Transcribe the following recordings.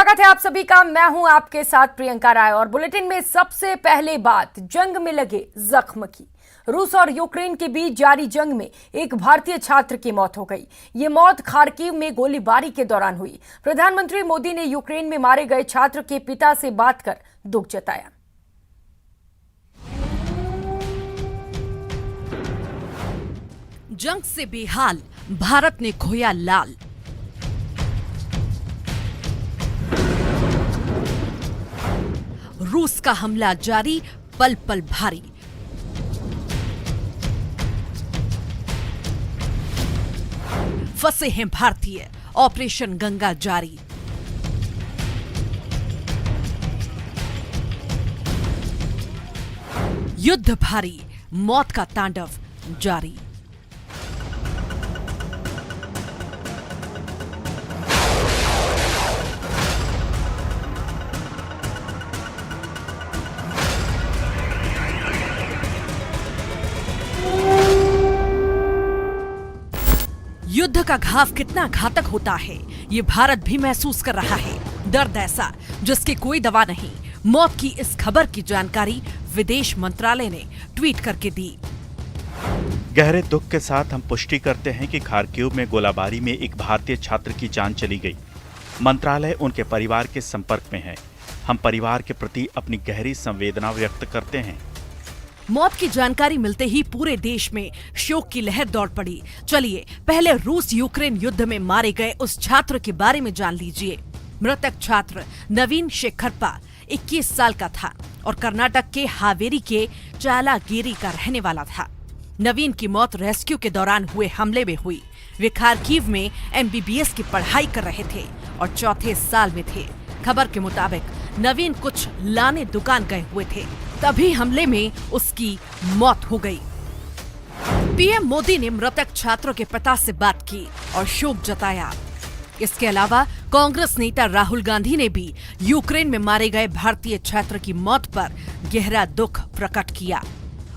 स्वागत है आप सभी का। मैं हूं आपके साथ प्रियंका राय और बुलेटिन में सबसे पहले बात जंग में लगे जख्म की। रूस और यूक्रेन के बीच जारी जंग में एक भारतीय छात्र की मौत हो गई। ये मौत खार्किव में गोलीबारी के दौरान हुई। प्रधानमंत्री मोदी ने यूक्रेन में मारे गए छात्र के पिता से बात कर दुख जताया। जंग से बेहाल भारत ने खोया लाल। रूस का हमला जारी, पल पल भारी। फंसे हैं भारतीय, ऑपरेशन गंगा जारी। युद्ध भारी, मौत का तांडव जारी। युद्ध का घाव कितना घातक होता है ये भारत भी महसूस कर रहा है। दर्द ऐसा जिसकी कोई दवा नहीं। मौत की इस खबर की जानकारी विदेश मंत्रालय ने ट्वीट करके दी। गहरे दुख के साथ हम पुष्टि करते हैं कि खार्किव में गोलाबारी में एक भारतीय छात्र की जान चली गई। मंत्रालय उनके परिवार के संपर्क में है। हम परिवार के प्रति अपनी गहरी संवेदना व्यक्त करते हैं। मौत की जानकारी मिलते ही पूरे देश में शोक की लहर दौड़ पड़ी। चलिए पहले रूस यूक्रेन युद्ध में मारे गए उस छात्र के बारे में जान लीजिए। मृतक छात्र नवीन शेखरप्पा 21 साल का था और कर्नाटक के हावेरी के चालागिरी का रहने वाला था। नवीन की मौत रेस्क्यू के दौरान हुए हमले में हुई। वे खार्किव में MBBS की पढ़ाई कर रहे थे और चौथे साल में थे। खबर के मुताबिक नवीन कुछ लाने दुकान गए हुए थे, तभी हमले में उसकी मौत हो गई। पीएम मोदी ने मृतक छात्रों के पिता से बात की और शोक जताया। इसके अलावा कांग्रेस नेता राहुल गांधी ने भी यूक्रेन में मारे गए भारतीय छात्र की मौत पर गहरा दुख प्रकट किया।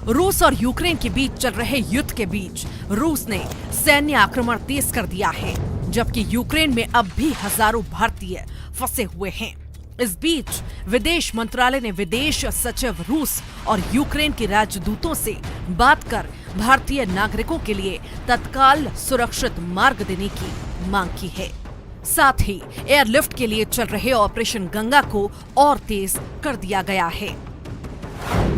रूस और यूक्रेन के बीच चल रहे युद्ध के बीच रूस ने सैन्य आक्रमण तेज कर दिया है, जबकि यूक्रेन में अब भी हजारों भारतीय फंसे हुए हैं। इस बीच विदेश मंत्रालय ने विदेश सचिव रूस और यूक्रेन के राजदूतों से बात कर भारतीय नागरिकों के लिए तत्काल सुरक्षित मार्ग देने की मांग की है। साथ ही एयरलिफ्ट के लिए चल रहे ऑपरेशन गंगा को और तेज कर दिया गया है।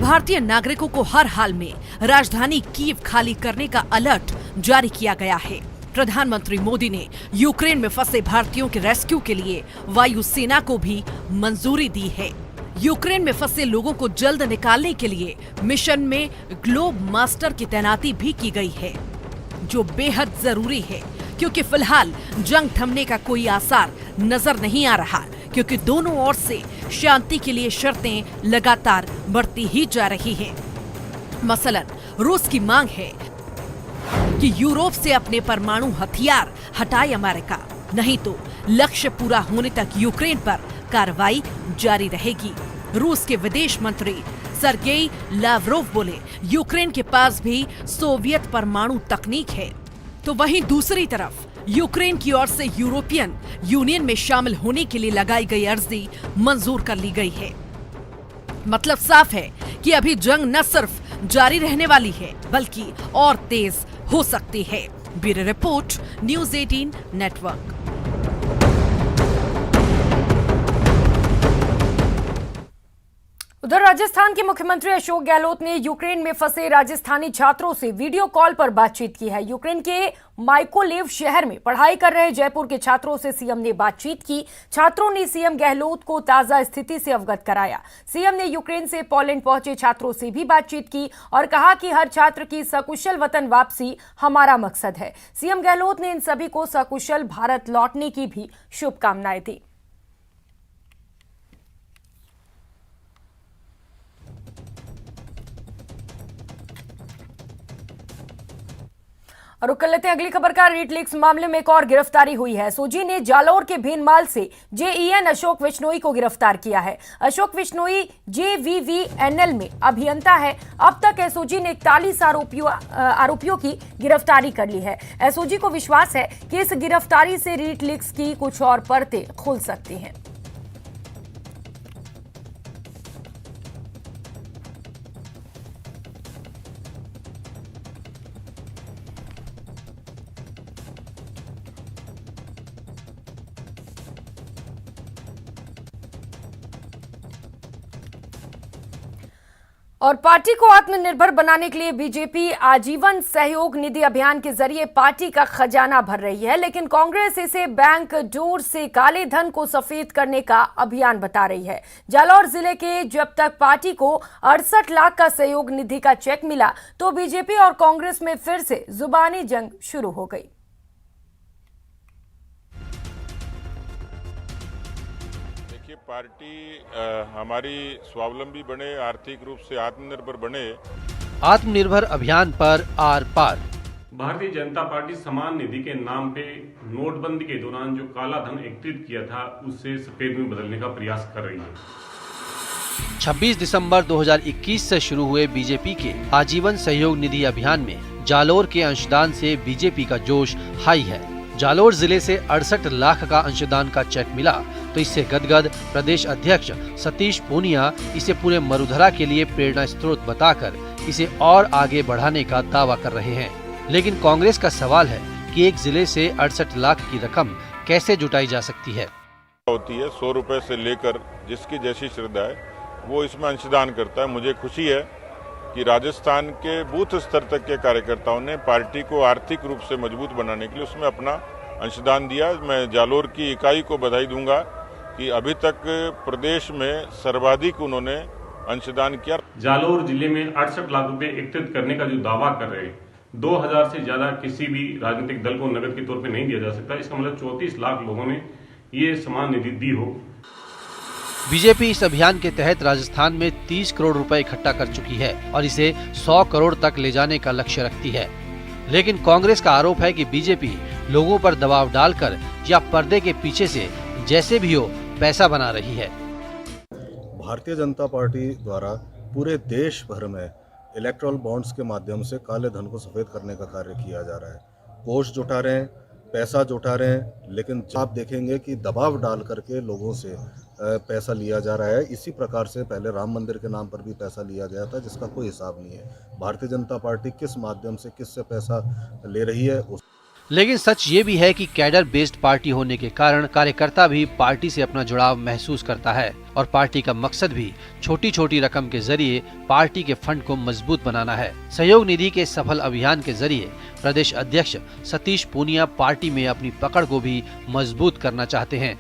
भारतीय नागरिकों को हर हाल में राजधानी कीव खाली करने का अलर्ट जारी किया गया है। प्रधानमंत्री मोदी ने यूक्रेन में फंसे भारतीयों के रेस्क्यू के लिए वायुसेना को भी मंजूरी दी है। यूक्रेन में फंसे लोगों को जल्द निकालने के लिए मिशन में ग्लोब मास्टर की तैनाती भी की गई है, जो बेहद जरूरी है क्योंकि फिलहाल जंग थमने का कोई आसार नजर नहीं आ रहा, क्योंकि दोनों ओर से शांति के लिए शर्तें लगातार बढ़ती ही जा रही हैं। मसलन रूस की मांग है कि यूरोप से अपने परमाणु हथियार हटाए अमेरिका, नहीं तो लक्ष्य पूरा होने तक यूक्रेन पर कार्रवाई जारी रहेगी। रूस के विदेश मंत्री सर्गेई लावरोव बोले, यूक्रेन के पास भी सोवियत परमाणु तकनीक है। तो वहीं दूसरी तरफ यूक्रेन की ओर से यूरोपियन यूनियन में शामिल होने के लिए लगाई गई अर्जी मंजूर कर ली गई है। मतलब साफ है कि अभी जंग न सिर्फ जारी रहने वाली है बल्कि और तेज हो सकती है। Bureau report, news 18 network. उधर राजस्थान के मुख्यमंत्री अशोक गहलोत ने यूक्रेन में फंसे राजस्थानी छात्रों से वीडियो कॉल पर बातचीत की है। यूक्रेन के माइकोलेव शहर में पढ़ाई कर रहे जयपुर के छात्रों से सीएम ने बातचीत की। छात्रों ने सीएम गहलोत को ताजा स्थिति से अवगत कराया। सीएम ने यूक्रेन से पोलैंड पहुंचे छात्रों से भी बातचीत की और कहा कि हर छात्र की सकुशल वतन वापसी हमारा मकसद है। सीएम गहलोत ने इन सभी को सकुशल भारत लौटने की भी शुभकामनाएं दी। और रुक लेते हैं अगली खबर का। रीट लीक्स मामले में एक और गिरफ्तारी हुई है। एसओजी ने जालौर के भीनमाल से जेईएन अशोक विश्नोई को गिरफ्तार किया है। अशोक विश्नोई JVVNL में अभियंता है। अब तक एसओजी ने 41 आरोपियों की गिरफ्तारी कर ली है। एसओजी को विश्वास है कि इस गिरफ्तारी से रीट लीक्स की कुछ और परतें खुल सकती हैं। और पार्टी को आत्मनिर्भर बनाने के लिए बीजेपी आजीवन सहयोग निधि अभियान के जरिए पार्टी का खजाना भर रही है, लेकिन कांग्रेस इसे बैंक डोर से काले धन को सफेद करने का अभियान बता रही है। जालौर जिले के जब तक पार्टी को 68 लाख का सहयोग निधि का चेक मिला तो बीजेपी और कांग्रेस में फिर से जुबानी जंग शुरू हो गई। पार्टी हमारी स्वावलंबी बने, आर्थिक रूप से आत्मनिर्भर बने। आत्मनिर्भर अभियान पर are par. Bharatiya Janata party समान निधि के नाम पे नोटबंदी के दौरान जो काला धन एकत्रित किया था उससे सफेद में बदलने का प्रयास कर रही है। 26 दिसंबर 2021 से शुरू हुए बीजेपी के आजीवन सहयोग निधि अभियान में जालोर के अंशदान से बीजेपी का जोश हाई है। जालोर जिले से 68 लाख का अंशदान का चेक मिला तो इससे गदगद प्रदेश अध्यक्ष सतीश पूनिया इसे पूरे मरुधरा के लिए प्रेरणा स्रोत बताकर इसे और आगे बढ़ाने का दावा कर रहे हैं। लेकिन कांग्रेस का सवाल है कि एक जिले से 68 लाख की रकम कैसे जुटाई जा सकती है। होती है 100 रुपए से लेकर जिसकी जैसी श्रद्धा है वो इसमें अंशदान करता है। मुझे खुशी है कि राजस्थान के बूथ स्तर तक के कार्यकर्ताओं ने पार्टी को आर्थिक रूप से मजबूत बनाने के लिए उसमें अपना अंशदान दिया। मैं जालोर की इकाई को बधाई दूंगा कि अभी तक प्रदेश में सर्वाधिक उन्होंने अंशदान किया। जालोर जिले में 68 लाख रुपए एकत्रित करने का जो दावा कर रहे हैं, 2000 से ज्यादा किसी भी राजनीतिक दल को नगद के तौर पे नहीं दिया जा सकता। इसका मतलब 34 लाख लोगों ने ये समान निधि दी हो। बीजेपी इस अभियान के तहत राजस्थान में 30 करोड़ रुपए इकट्ठा कर चुकी है और इसे 100 करोड़ तक ले जाने का लक्ष्य रखती है। लेकिन कांग्रेस का आरोप है कि बीजेपी लोगों पर दबाव डालकर या पर्दे के पीछे से जैसे भी हो पैसा बना रही है। भारतीय जनता पार्टी द्वारा पूरे देश भर में इलेक्ट्रल बॉन्ड्स के माध्यम से काले धन को सफेद करने का कार्य किया जा रहा है। कोष जुटा रहे हैं, पैसा जुटा रहे हैं, लेकिन आप देखेंगे कि दबाव डाल करके लोगों से पैसा लिया जा रहा है। इसी प्रकार से पहले राम मंदिर के नाम पर भी पैसा लिया गया था जिसका कोई हिसाब नहीं है। भारतीय जनता पार्टी किस माध्यम से किससे पैसा ले रही है लेकिन सच ये भी है कि कैडर बेस्ड पार्टी होने के कारण कार्यकर्ता भी पार्टी से अपना जुड़ाव महसूस करता है और पार्टी का मकसद भी छोटी छोटी रकम के जरिए पार्टी के फंड को मजबूत बनाना है। सहयोग निधि के सफल अभियान के जरिए प्रदेश अध्यक्ष सतीश पूनिया पार्टी में अपनी पकड़ को भी मजबूत करना चाहते हैं।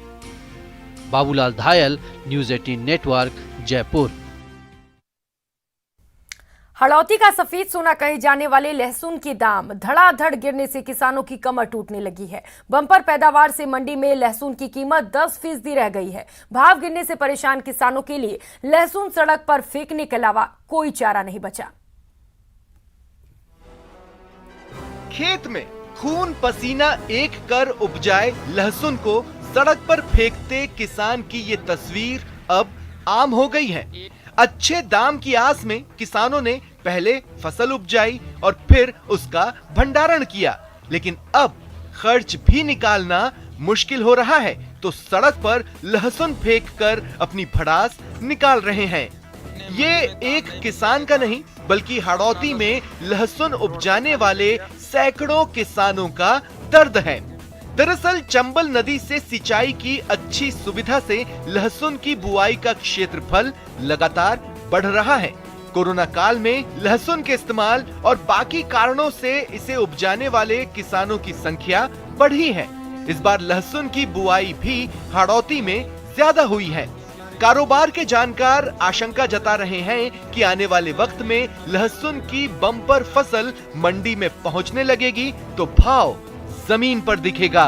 Babulal धायल, news 18 network, Jaipur. हड़ौती का सफेद सोना कहे जाने वाले लहसुन के दाम धड़ाधड़ गिरने से किसानों की कमर टूटने लगी है। बम्पर पैदावार से मंडी में लहसुन की कीमत 10% रह गई है। भाव गिरने से परेशान किसानों के लिए लहसुन सड़क पर फेंकने के अलावा कोई चारा नहीं बचा। खेत में खून पसीना एक कर उपजाए लहसुन को सड़क पर फेंकते किसान की ये तस्वीर अब आम हो गई है। अच्छे दाम की आस में किसानों ने पहले फसल उपजाई और फिर उसका भंडारण किया, लेकिन अब खर्च भी निकालना मुश्किल हो रहा है तो सड़क पर लहसुन फेंककर अपनी भड़ास निकाल रहे हैं। ये एक किसान का नहीं बल्कि हड़ौती में लहसुन उपजाने वाले सैकड़ों किसानों का दर्द है। दरअसल चंबल नदी से सिंचाई की अच्छी सुविधा से लहसुन की बुआई का क्षेत्रफल लगातार बढ़ रहा है। कोरोना काल में लहसुन के इस्तेमाल और बाकी कारणों से इसे उपजाने वाले किसानों की संख्या बढ़ी है। इस बार लहसुन की बुआई भी हड़ौती में ज्यादा हुई है। कारोबार के जानकार आशंका जता रहे हैं कि आने वाले वक्त में लहसुन की बम्पर फसल मंडी में पहुंचने लगेगी तो भाव जमीन पर दिखेगा।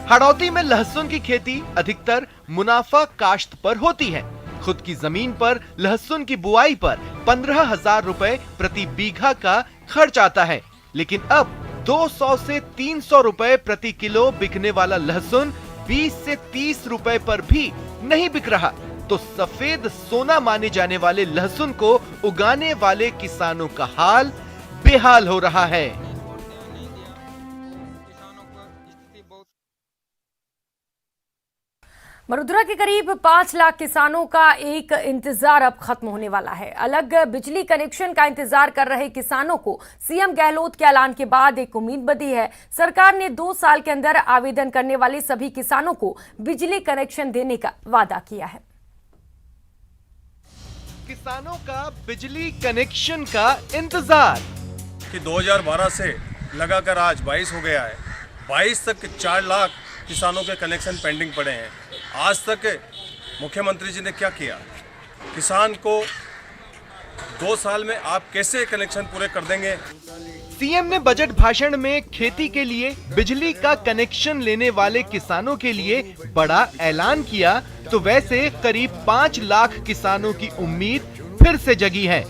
हड़ौती में लहसुन की खेती अधिकतर मुनाफा काश्त पर होती है। खुद की जमीन पर लहसुन की बुआई पर 15,000 रुपए प्रति बीघा का खर्च आता है, लेकिन अब 200 से 300 रुपए प्रति किलो बिकने वाला लहसुन 20 से 30 रुपए पर भी नहीं बिक रहा। तो सफेद सोना माने जाने वाले लहसुन को उगाने वाले किसानों का हाल बेहाल हो रहा है। मरुधरा के करीब 5 लाख किसानों का एक इंतजार अब खत्म होने वाला है। अलग बिजली कनेक्शन का इंतजार कर रहे किसानों को सीएम गहलोत के ऐलान के बाद एक उम्मीद बंधी है। सरकार ने 2 साल के अंदर आवेदन करने वाले सभी किसानों को बिजली कनेक्शन देने का वादा किया है। किसानों का बिजली कनेक्शन का इंतजार कि 2012 से लगाकर आज 22 हो गया है। 22 तक 4 लाख किसानों के कनेक्शन पेंडिंग पड़े हैं। आज तक मुख्यमंत्री जी ने क्या किया? किसान को 2 साल में आप कैसे कनेक्शन पूरे कर देंगे? सीएम ने बजट भाषण में खेती के लिए बिजली का कनेक्शन लेने वाले किसानों के लिए बड़ा ऐलान किया, तो वैसे करीब 5 लाख किसानों की उम्मीद फिर से जगी है।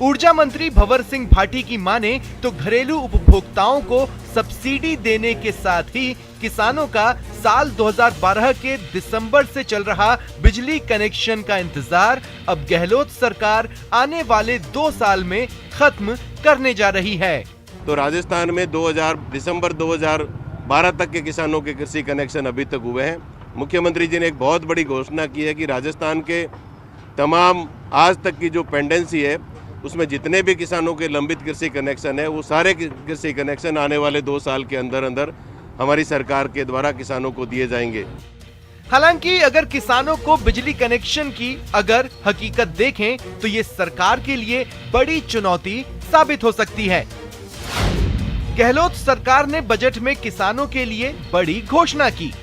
ऊर्जा मंत्री भंवर सिंह भाटी की माने तो घरेलू उपभोक्ताओं को सब्सिडी देने के साथ ही किसानों का साल 2012 के दिसंबर से चल रहा बिजली कनेक्शन का इंतजार अब गहलोत सरकार आने वाले 2 साल में खत्म करने जा रही है। तो राजस्थान में दिसंबर 2012 तक के किसानों के कृषि कनेक्शन अभी तक हुए हैं। मुख्यमंत्री जी ने एक बहुत बड़ी घोषणा की है कि राजस्थान के तमाम आज तक की जो पेंडेंसी है उसमें जितने भी किसानों के लंबित कृषि कनेक्शन है वो सारे कृषि कनेक्शन आने वाले 2 साल के अंदर अंदर हमारी सरकार के द्वारा किसानों को दिए जाएंगे। हालांकि अगर किसानों को बिजली कनेक्शन की अगर हकीकत देखें तो ये सरकार के लिए बड़ी चुनौती साबित हो सकती है। गहलोत सरकार ने बजट में किसानों के लिए बड़ी घोषणा की।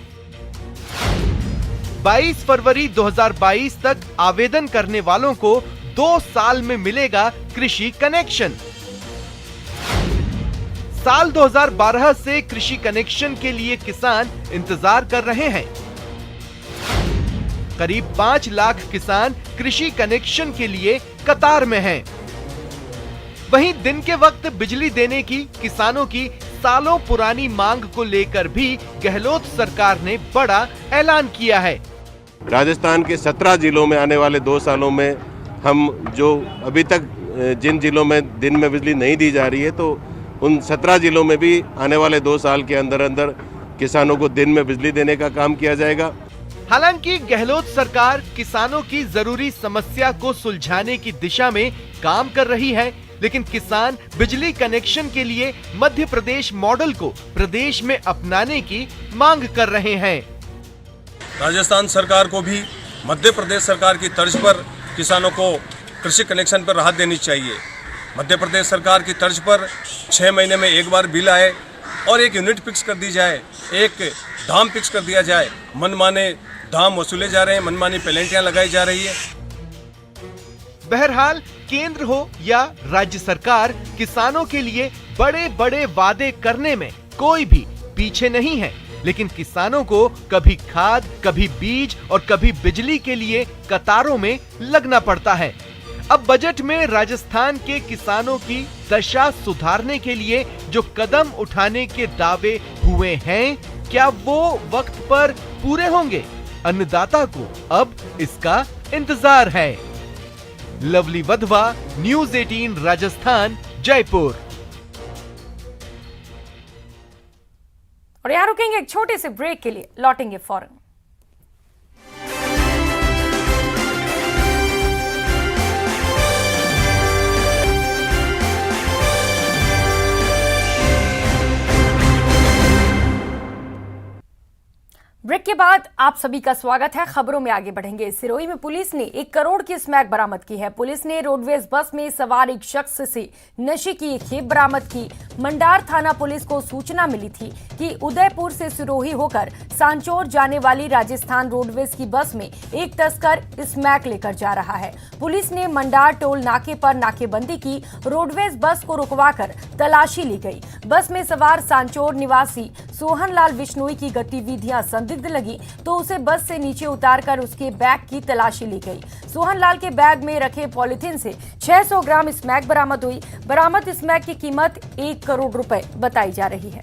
22 फरवरी 2022 तक आवेदन करने वालों को 2 साल में मिलेगा कृषि कनेक्शन। साल 2012 से कृषि कनेक्शन के लिए किसान इंतजार कर रहे हैं। करीब 5 लाख किसान कृषि कनेक्शन के लिए कतार में हैं। वहीं दिन के वक्त बिजली देने की किसानों की सालों पुरानी मांग को लेकर भी गहलोत सरकार ने बड़ा ऐलान किया है। राजस्थान के 17 जिलों में आने वाले 2 सालों में हम जो अभी तक जिन जिलों में दिन में बिजली नहीं दी जा रही है तो उन 17 जिलों में भी आने वाले 2 साल के अंदर अंदर किसानों को दिन में बिजली देने का काम किया जाएगा। हालांकि गहलोत सरकार किसानों की जरूरी समस्या को सुलझाने की दिशा में काम कर रही है, लेकिन किसान बिजली कनेक्शन के लिए मध्य प्रदेश मॉडल को प्रदेश में अपनाने की मांग कर रहे हैं। राजस्थान सरकार को भी मध्य प्रदेश सरकार की तर्ज पर किसानों को कृषि कनेक्शन पर राहत देनी चाहिए। मध्य प्रदेश सरकार की तर्ज पर 6 महीने में एक बार बिल आए और एक यूनिट फिक्स कर दी जाए, एक दाम फिक्स कर दिया जाए। मनमाने दाम वसूले जा रहे हैं, मनमानी पेनल्टियां लगाई जा रही है। बहरहाल केंद्र हो या राज्य सरकार, किसानों के लिए बड़े बड़े वादे करने में कोई भी पीछे नहीं है, लेकिन किसानों को कभी खाद, कभी बीज और कभी बिजली के लिए कतारों में लगना पड़ता है। अब बजट में राजस्थान के किसानों की दशा सुधारने के लिए जो कदम उठाने के दावे हुए हैं, क्या वो वक्त पर पूरे होंगे? अन्नदाता को अब इसका इंतजार है। Lovely Wadhwa, news 18 Rajasthan, Jaipur. और यहाँ रुकेंगे एक छोटे से ब्रेक के लिए, लौटेंगे फौरन। ब्रेक के बाद आप सभी का स्वागत है। खबरों में आगे बढ़ेंगे। सिरोही में पुलिस ने 1 करोड़ की स्मैक बरामद की है। पुलिस ने रोडवेज बस में सवार एक शख्स से नशे की एक खेप बरामद की। मंडार थाना पुलिस को सूचना मिली थी कि उदयपुर से सिरोही होकर सांचौर जाने वाली राजस्थान रोडवेज की बस में एक तस्कर स्मैक लेकर जा रहा है। पुलिस ने मंडार टोल नाके पर नाकेबंदी की। रोडवेज बस को रुकवाकर तलाशी ली गई। बस में सवार सांचौर निवासी सोहनलाल बिश्नोई की गतिविधियां संदिग्ध लगी तो उसे बस से नीचे उतारकर उसके बैग की तलाशी ली गई। सोहनलाल के बैग में रखे पॉलिथीन से 600 ग्राम स्मैक बरामद हुई। बरामद स्मैक की कीमत 1 करोड़ रुपए बताई जा रही है।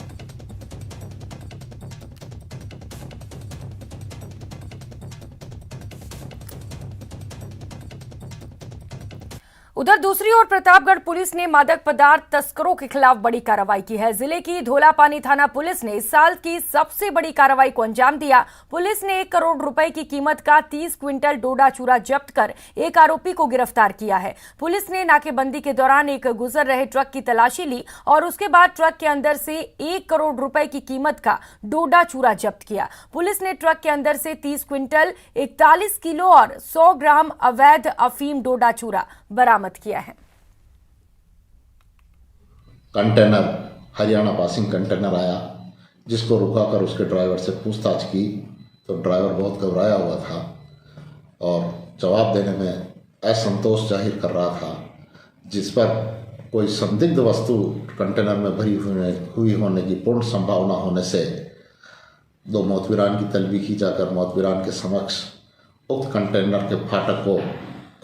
उधर दूसरी ओर प्रतापगढ़ पुलिस ने मादक पदार्थ तस्करों के खिलाफ बड़ी कार्रवाई की है। जिले की धोलापानी थाना पुलिस ने इस साल की सबसे बड़ी कार्रवाई को अंजाम दिया। पुलिस ने 1 करोड़ रुपए की कीमत का 30 क्विंटल डोडा चूरा जब्त कर एक आरोपी को गिरफ्तार किया है। पुलिस ने नाकेबंदी के दौरान एक गुजर रहे ट्रक की तलाशी ली और उसके बाद ट्रक के अंदर से 1 करोड़ रुपए की कीमत का डोडा चूरा जब्त किया। पुलिस ने ट्रक के अंदर से 30 क्विंटल 41 किलो और 100 ग्राम अवैध अफीम डोडा चूरा बरामद किया है। कंटेनर हरियाणा पासिंग कंटेनर आया, जिसको रुकाकर उसके ड्राइवर से पूछताछ की तो ड्राइवर बहुत घबराया हुआ था और जवाब देने में असंतोष जाहिर कर रहा था, जिस पर कोई संदिग्ध वस्तु कंटेनर में भरी हुई होने की पूर्ण संभावना होने से 2 मोतबीरान की तलबी की जाकर मोतबीरान के समक्ष उक्त कंटेनर के फाटक को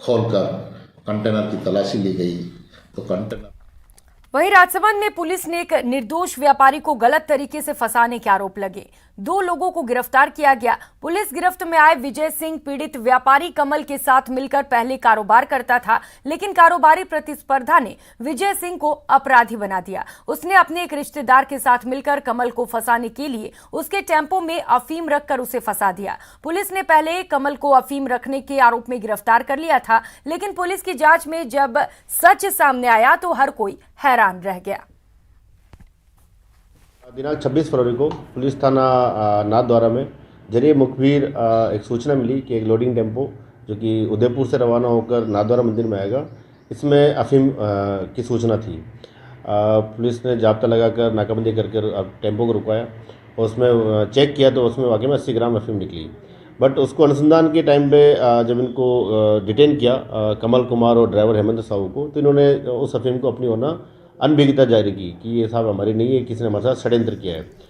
खोलकर कंटेनर की तलाशी ली गई तो कंटेनर। वहीं राजसमंद में पुलिस ने एक निर्दोष व्यापारी को गलत तरीके से फंसाने के आरोप लगे। 2 लोगों को गिरफ्तार किया गया। पुलिस गिरफ्त में आए विजय सिंह पीड़ित व्यापारी कमल के साथ मिलकर पहले कारोबार करता था, लेकिन कारोबारी प्रतिस्पर्धा ने विजय सिंह को अपराधी बना दिया। उसने अपने एक रिश्तेदार के साथ मिलकर कमल को फंसाने के लिए उसके टेम्पो में अफीम रखकर उसे फंसा दिया। पुलिस ने पहले कमल को अफीम रखने के आरोप में गिरफ्तार कर लिया था, लेकिन पुलिस की जांच में जब सच सामने आया तो हर कोई हैरान रह गया। दिनांक 26 फरवरी को पुलिस थाना नाथद्वारा में जरिए मुखबिर एक सूचना मिली कि एक लोडिंग टेम्पो जो कि उदयपुर से रवाना होकर नाथद्वारा मंदिर में आएगा, इसमें अफीम की सूचना थी। पुलिस ने जाब्ता लगाकर नाकाबंदी करके टेम्पो को रुकाया और उसमें चेक किया तो उसमें वाकई में 80 ग्राम अफीम निकली। बट उसको अनुसंधान के टाइम पे जब इनको डिटेन किया कमल कुमार और ड्राइवर हेमंत साहू को, तो इन्होंने उस अफीम को अपनी होना अनभिज्ञता जारी की कि ये साहब हमारी नहीं है, किसी ने हमारे साथ षड्यंत्र किया है।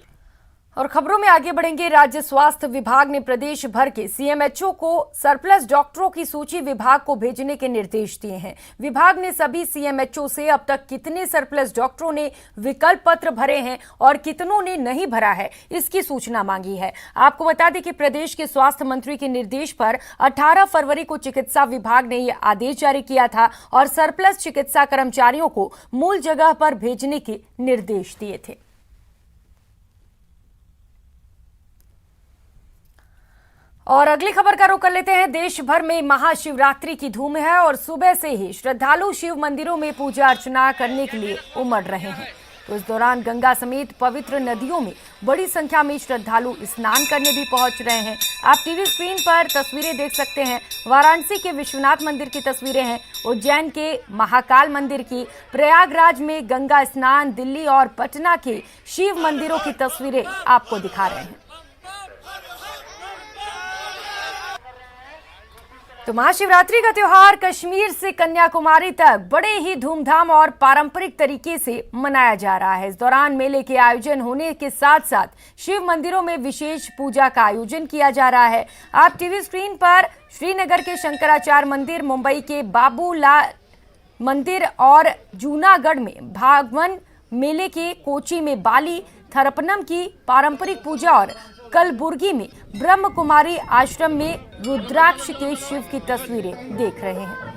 और खबरों में आगे बढ़ेंगे। राज्य स्वास्थ्य विभाग ने प्रदेश भर के सीएमएचओ को सरप्लस डॉक्टरों की सूची विभाग को भेजने के निर्देश दिए हैं। विभाग ने सभी सीएमएचओ से अब तक कितने सरप्लस डॉक्टरों ने विकल्प पत्र भरे हैं और कितनों ने नहीं भरा है, इसकी सूचना मांगी है। आपको बता दें कि प्रदेश के स्वास्थ्य मंत्री के निर्देश पर 18 फरवरी को चिकित्सा विभाग ने यह आदेश जारी किया था और सरप्लस चिकित्सा कर्मचारियों को मूल जगह पर भेजने के निर्देश दिए थे। और अगली खबर का रुख कर लेते हैं। देश भर में महाशिवरात्रि की धूम है और सुबह से ही श्रद्धालु शिव मंदिरों में पूजा अर्चना करने के लिए उमड़ रहे हैं। तो इस दौरान गंगा समेत पवित्र नदियों में बड़ी संख्या में श्रद्धालु स्नान करने भी पहुंच रहे हैं। आप टीवी स्क्रीन पर तस्वीरें देख सकते हैं। वाराणसी के विश्वनाथ मंदिर की तस्वीरें हैं, उज्जैन के महाकाल मंदिर की, प्रयागराज में गंगा स्नान, दिल्ली और पटना के शिव मंदिरों की तस्वीरें आपको दिखा रहे हैं। तो महाशिवरात्रि का त्योहार कश्मीर से कन्याकुमारी तक बड़े ही धूमधाम और पारंपरिक तरीके से मनाया जा रहा है। इस दौरान मेले के आयोजन होने के साथ साथ शिव मंदिरों में विशेष पूजा का आयोजन किया जा रहा है। आप टीवी स्क्रीन पर श्रीनगर के शंकराचार्य मंदिर, मुंबई के बाबूलाल मंदिर और जूनागढ़ में भागवन मेले के कोची में बाली थरपनम की पारंपरिक पूजा और कलबुर्गी में ब्रह्म कुमारी आश्रम में रुद्राक्ष के शिव की तस्वीरें देख रहे हैं।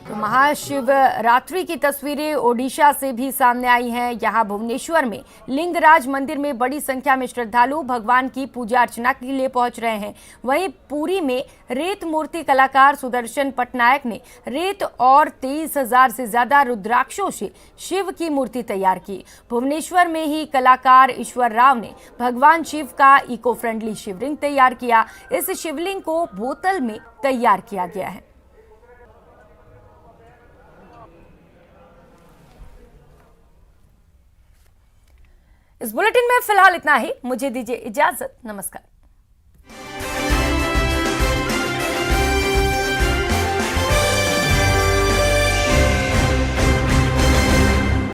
तो महाशिवरात्रि की तस्वीरें ओडिशा से भी सामने आई हैं। यहाँ भुवनेश्वर में लिंगराज मंदिर में बड़ी संख्या में श्रद्धालु भगवान की पूजा अर्चना के लिए पहुंच रहे हैं। वहीं पुरी में रेत मूर्ति कलाकार सुदर्शन पटनायक ने रेत और 23,000 से ज्यादा रुद्राक्षों से शिव की मूर्ति तैयार की। भुवनेश्वर में ही कलाकार ईश्वर राव ने भगवान शिव का इको फ्रेंडली शिवलिंग तैयार किया। इस शिवलिंग को बोतल में तैयार किया गया है। इस बुलेटिन में फिलहाल इतना ही। मुझे दीजिए इजाजत। नमस्कार।